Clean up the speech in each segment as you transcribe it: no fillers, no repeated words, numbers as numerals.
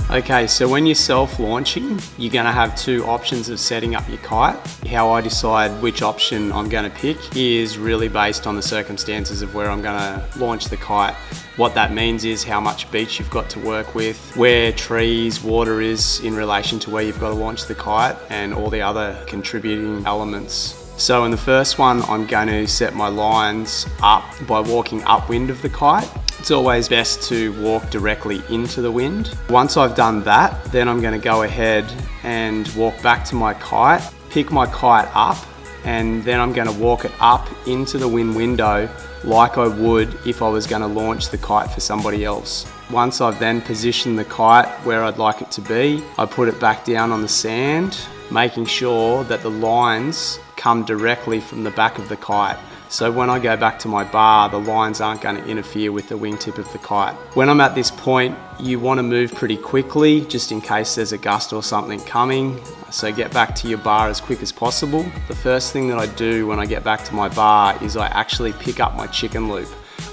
Okay, so when you're self-launching, you're gonna have two options of setting up your kite. How I decide which option I'm gonna pick is really based on the circumstances of where I'm gonna launch the kite. What that means is how much beach you've got to work with, where trees, water is in relation to where you've got to launch the kite, and all the other contributing elements. So in the first one, I'm going to set my lines up by walking upwind of the kite. It's always best to walk directly into the wind. Once I've done that, then I'm going to go ahead and walk back to my kite, pick my kite up, and then I'm going to walk it up into the wind window like I would if I was going to launch the kite for somebody else. Once I've then positioned the kite where I'd like it to be, I put it back down on the sand, making sure that the lines come directly from the back of the kite. So when I go back to my bar, the lines aren't going to interfere with the wingtip of the kite. When I'm at this point, you want to move pretty quickly, just in case there's a gust or something coming. So get back to your bar as quick as possible. The first thing that I do when I get back to my bar is I actually pick up my chicken loop.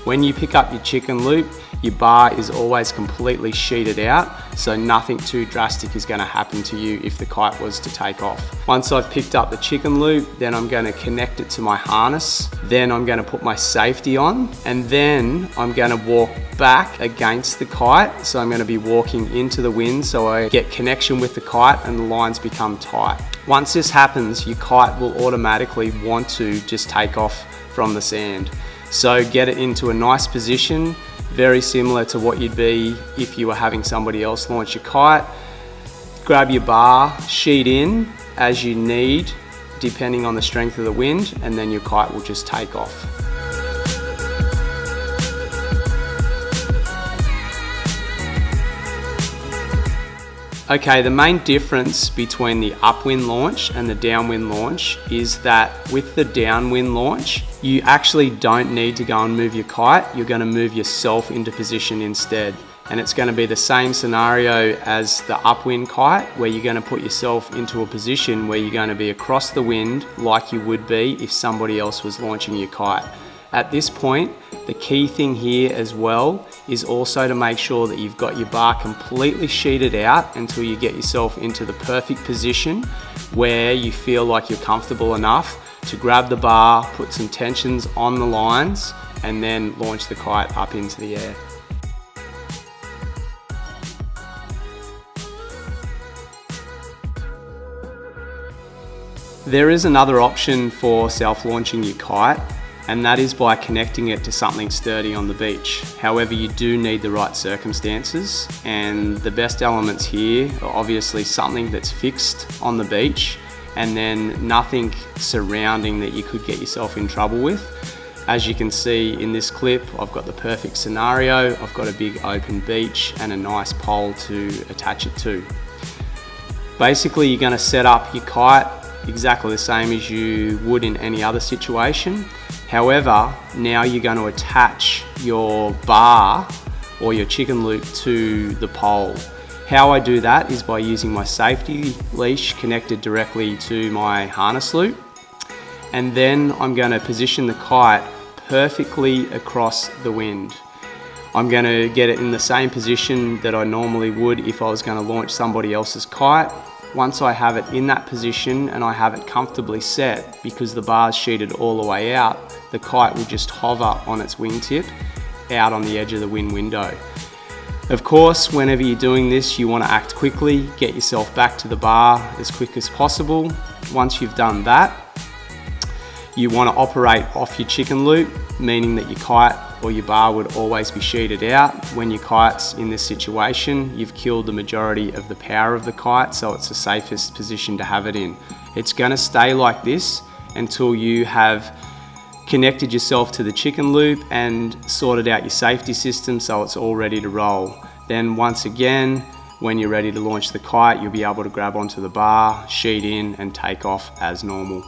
When you pick up your chicken loop, your bar is always completely sheeted out, so nothing too drastic is going to happen to you if the kite was to take off. Once I've picked up the chicken loop, then I'm going to connect it to my harness. Then I'm going to put my safety on, and then I'm going to walk back against the kite. So I'm going to be walking into the wind so I get connection with the kite and the lines become tight. Once this happens, your kite will automatically want to just take off from the sand. So get it into a nice position, very similar to what you'd be if you were having somebody else launch your kite. Grab your bar, sheet in as you need, depending on the strength of the wind, and then your kite will just take off. Okay, the main difference between the upwind launch and the downwind launch is that with the downwind launch, you actually don't need to go and move your kite. You're going to move yourself into position instead. And it's going to be the same scenario as the upwind kite, where you're going to put yourself into a position where you're going to be across the wind like you would be if somebody else was launching your kite. At this point, the key thing here as well is also to make sure that you've got your bar completely sheeted out until you get yourself into the perfect position where you feel like you're comfortable enough to grab the bar, put some tensions on the lines, and then launch the kite up into the air. There is another option for self-launching your kite, and that is by connecting it to something sturdy on the beach. However, you do need the right circumstances, and the best elements here are obviously something that's fixed on the beach, and then nothing surrounding that you could get yourself in trouble with. As you can see in this clip, I've got the perfect scenario. I've got a big open beach and a nice pole to attach it to. Basically, you're going to set up your kite exactly the same as you would in any other situation. However, now you're going to attach your bar or your chicken loop to the pole. How I do that is by using my safety leash connected directly to my harness loop. And then I'm going to position the kite perfectly across the wind. I'm going to get it in the same position that I normally would if I was going to launch somebody else's kite. Once I have it in that position and I have it comfortably set, because the bar's sheeted all the way out, the kite will just hover on its wingtip out on the edge of the wind window. Of course, whenever you're doing this, you want to act quickly, get yourself back to the bar as quick as possible. Once you've done that, you want to operate off your chicken loop, meaning that your kite or your bar would always be sheeted out. When your kite's in this situation, you've killed the majority of the power of the kite, so it's the safest position to have it in. It's going to stay like this until you have connected yourself to the chicken loop and sorted out your safety system so it's all ready to roll. Then once again, when you're ready to launch the kite, you'll be able to grab onto the bar, sheet in, and take off as normal.